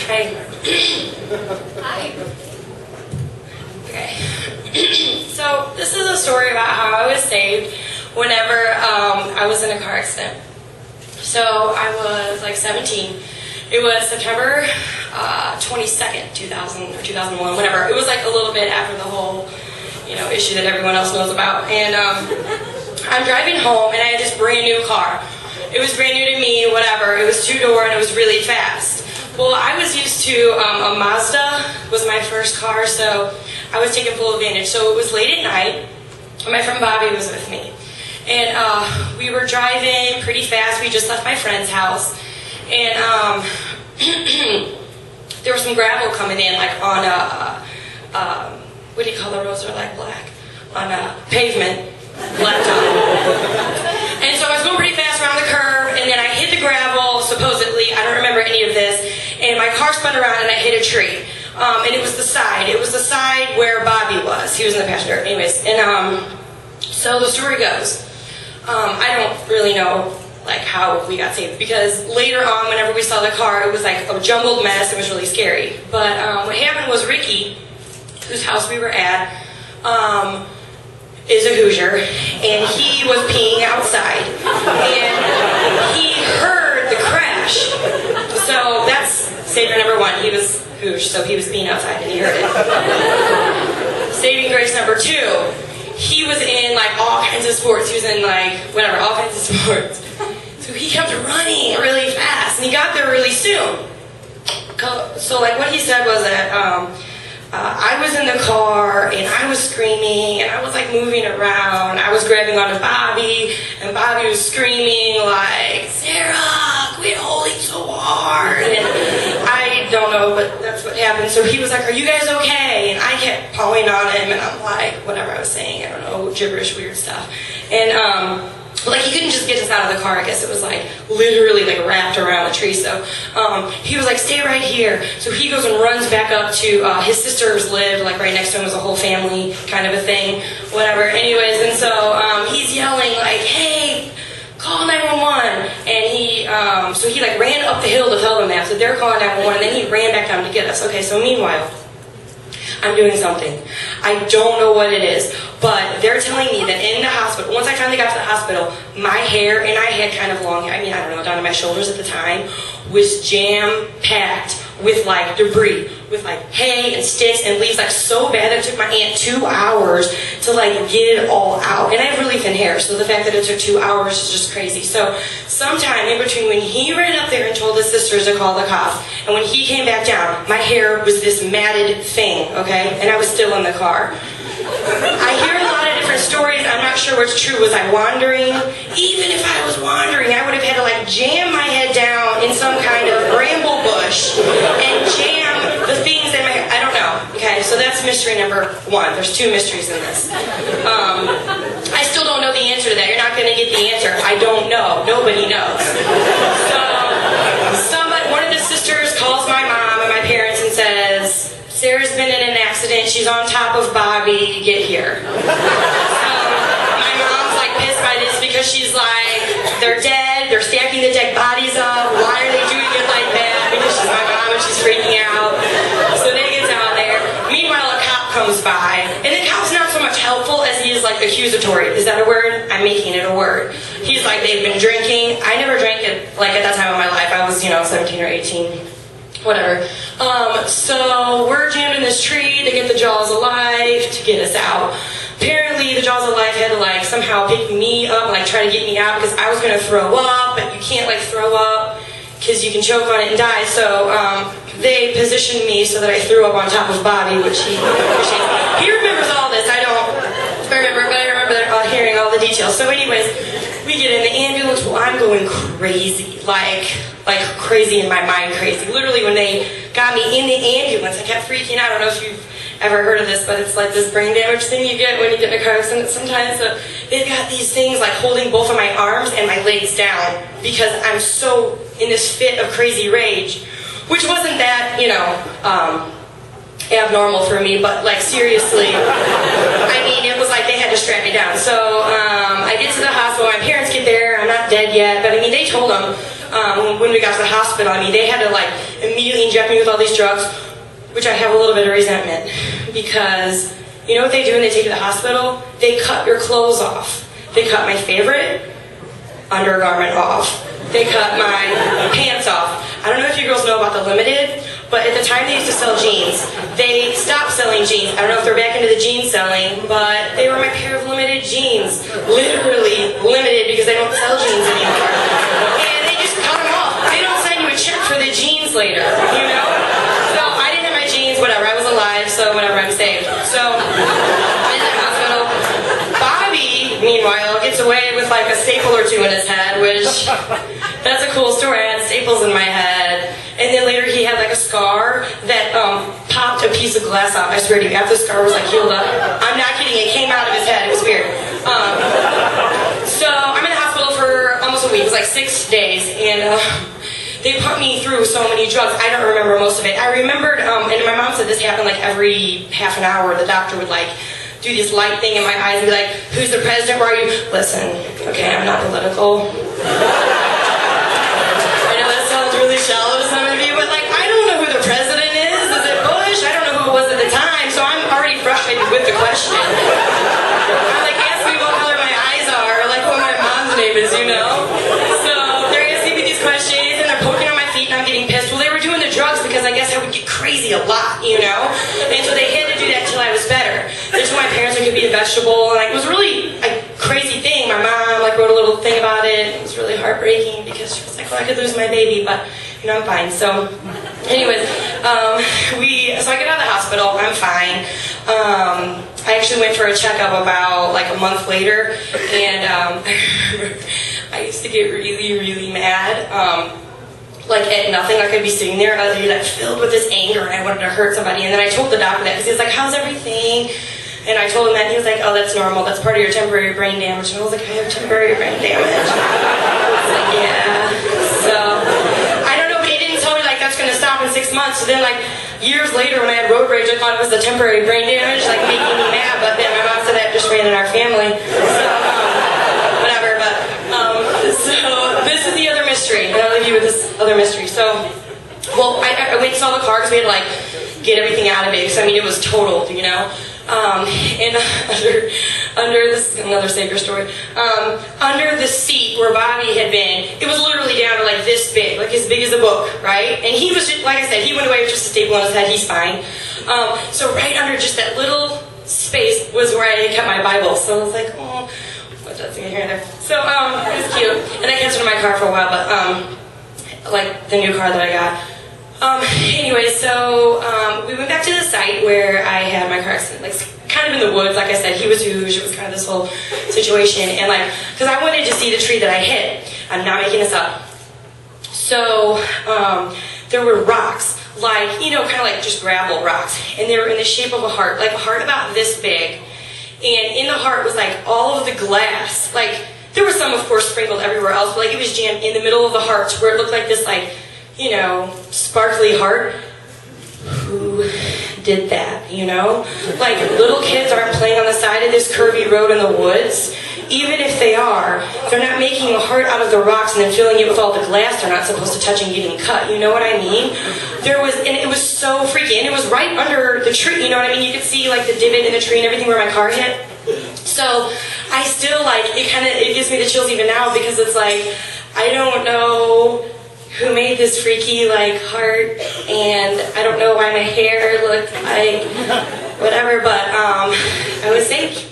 Hi. Hi. Okay. So this is a story about how I was saved whenever I was in a car accident. So I was like 17. It was September 22nd, 2000 or 2001, whatever. It was like a little bit after the whole, issue that everyone else knows about. And I'm driving home, and I had this brand new car. It was brand new to me, whatever. It was two-door, and it was really fast. Well, I was used to a Mazda was my first car, so I was taking full advantage. So it was late at night, and my friend Bobby was with me. And we were driving pretty fast. We just left my friend's house. And there was some gravel coming in, like on a, what do you call the roads that are like black? On a pavement, blacktop. And so I was going pretty fast around the curve, and then I hit the gravel, supposedly. I don't remember any of this. And my car spun around, and I hit a tree. And it was the side. It was the side where Bobby was. He was in the passenger. Anyways, and so the story goes. I don't really know like how we got saved, because later on, whenever we saw the car, it was like a jumbled mess. It was really scary. But what happened was Ricky, whose house we were at, is a Hoosier, and he was peeing outside, and he heard the crash. So that's savior number one. He was Hoosh, so he was peeing outside, and he heard it. Saving grace number two. He was in like all kinds of sports. He was in like whatever, all kinds of sports. So he kept running really fast, and he got there really soon. So like what he said was that I was in the car, and I was screaming, and I was like moving around. I was grabbing onto Bobby, and Bobby was screaming like, "Sarah, quit holding so hard." And I don't know, but that's what happened. So he was like, "Are you guys okay?" And I kept pawing on him, and I'm like, whatever I was saying, I don't know, gibberish, weird stuff. And like he couldn't just get us out of the car. I guess it was like literally like wrapped around the tree. So he was like, "Stay right here." So he goes and runs back up to his sisters lived like right next to him, was a whole family kind of a thing, whatever. Anyways, and so he's yelling like, "Hey, call 911!" And he so he like ran up the hill to tell them that. So they're calling 911, and then he ran back down to get us. Okay, so meanwhile, I'm doing something. I don't know what it is, but they're telling me that in the hospital, once I finally got to the hospital, my hair, and I had kind of long hair, I mean, I don't know, down to my shoulders at the time, was jam-packed with like debris, with like hay and sticks and leaves, like so bad that it took my aunt 2 hours to like get it all out. And I have really thin hair, so the fact that it took 2 hours is just crazy. So sometime in between when he ran up there and told his sisters to call the cops, and when he came back down, my hair was this matted thing, okay? And I was still in the car. I hear a lot of different stories. I'm not sure what's true. Was I wandering? Even if I was wandering, I would have had to like jam my head down in some kind of bramble bush and jam the things in my hair. I don't know. Okay, so that's mystery number one. There's two mysteries in this. I still don't know the answer to that. You're not going to get the answer. I don't know. Nobody knows. So one of the sisters calls my mom and my parents and says, "Sarah's been in an accident. She's on top of Bobby. Get here." So my mom's like pissed by this because she's like, they're dead. They're stacking the dead bodies up. Why are they doing it like that? Because she's my mom and she's freaking out. So they get down there. Meanwhile, a cop comes by. And the cop's not so much helpful as he is like accusatory. Is that a word? I'm making it a word. He's like, they've been drinking. I never drank it like at that time of my life. I was, 17 or 18. Whatever. So we're jammed in this tree to get the Jaws of Life to get us out. Apparently the Jaws of Life had to like somehow pick me up and like try to get me out because I was going to throw up, but you can't like throw up because you can choke on it and die. So they positioned me so that I threw up on top of Bobby, which he remembers all this. I don't remember, but I remember hearing all the details. So anyways, we get in the ambulance. Well, I'm going crazy, like crazy in my mind, crazy. Literally, when they got me in the ambulance, I kept freaking out. I don't know if you've ever heard of this, but it's like this brain damage thing you get when you get in a car accident sometimes. So they've got these things like holding both of my arms and my legs down because I'm so in this fit of crazy rage, which wasn't that, abnormal for me, but like seriously, I mean, it was like they had to strap me down. So I get to the hospital, my parents get there, I'm not dead yet, but I mean, they told them, when we got to the hospital, I mean, they had to like immediately inject me with all these drugs, which I have a little bit of resentment, because you know what they do when they take you to the hospital? They cut your clothes off. They cut my favorite undergarment off. They cut my pants off. I don't know if you girls know about the Limited, but at the time they used to sell jeans. They stopped selling jeans. I don't know if they're back into the jean selling, but they were my pair of limited jeans. Literally limited, because they don't sell jeans anymore. And they just cut them off. They don't send you a check for the jeans later, you know? So I didn't have my jeans, whatever. I was alive, so whatever, I'm saved. So I'm in the hospital. Bobby, meanwhile, gets away with like a staple or two in his head, which, that's a cool story. I had staples in my head. And then later he had like a scar that popped a piece of glass off. I swear to you, after the scar was like healed up. I'm not kidding, it came out of his head. It was weird. So I'm in the hospital for almost a week. It was like 6 days. And they put me through so many drugs. I don't remember most of it. I remembered, and my mom said this happened like every half an hour. The doctor would like do this light thing in my eyes and be like, who's the president? Where are you? Listen, okay, I'm not political. I know that sounds really shallow to some of you, but like, I don't know who the president is. Is it Bush? I don't know who it was at the time, so I'm already frustrated with the question. I'm like, ask me what color my eyes are, like what my mom's name is, you know? So they're asking me these questions, and they're poking on my feet, and I'm getting pissed. Well, they were doing the drugs because I guess I would get crazy a lot, you know? And so they had to do that till I was better. They told my parents I could be a vegetable, and like, it was really a crazy thing. My mom like wrote a little thing about it. It was really heartbreaking because she was like, well, I could lose my baby, but you know, I'm fine. So anyways, so I get out of the hospital, I'm fine. I actually went for a checkup about like a month later, and I used to get really, really mad. Like at nothing, like I'd be sitting there and I'd be like filled with this anger and I wanted to hurt somebody, and then I told the doctor that because he was like, how's everything? And I told him that, and he was like, oh, that's normal, that's part of your temporary brain damage. And I was like, I have temporary brain damage. I was like, yeah. So I don't know, but he didn't tell me like that's gonna stop in 6 months. So then like years later when I had road rage, I thought it was the temporary brain damage, like making me mad, but then my mom said that just ran in our family. So whatever, but so this is the other mystery, and I'll leave you with this other mystery. So, well, I went and saw the car because we had to like get everything out of it, because I mean it was totaled, you know. And under this is another Savior story. Under the seat where Bobby had been, it was literally down to like this big, like as big as a book, right? And he was just, like I said, he went away with just a staple on his head. He's fine. So right under just that little space was where I had kept my Bible. So I was like, oh, what's that thing here and there? So it was cute. And I kept it in my car for a while, but like the new car that I got. Anyway, so we went back to the site where I had my car accident, like kind of in the woods. Like I said, he was huge. It was kind of this whole situation, and like, because I wanted to see the tree that I hit. I'm not making this up. So there were rocks, like, you know, kind of like just gravel rocks, and they were in the shape of a heart, like a heart about this big. And in the heart was like all of the glass. Like there was some, of course, sprinkled everywhere else, but like it was jammed in the middle of the heart, where it looked like this, like, you know, sparkly heart. Who did that, you know? Like, little kids aren't playing on the side of this curvy road in the woods. Even if they are, they're not making a heart out of the rocks and then filling it with all the glass they're not supposed to touch and getting cut, you know what I mean? And it was so freaky, and it was right under the tree, you know what I mean? You could see, like, the divot in the tree and everything where my car hit. So, I still, like, it gives me the chills even now, because it's like, I don't know who made this freaky, like, heart, and I don't know why my hair looked like whatever, but I was saved.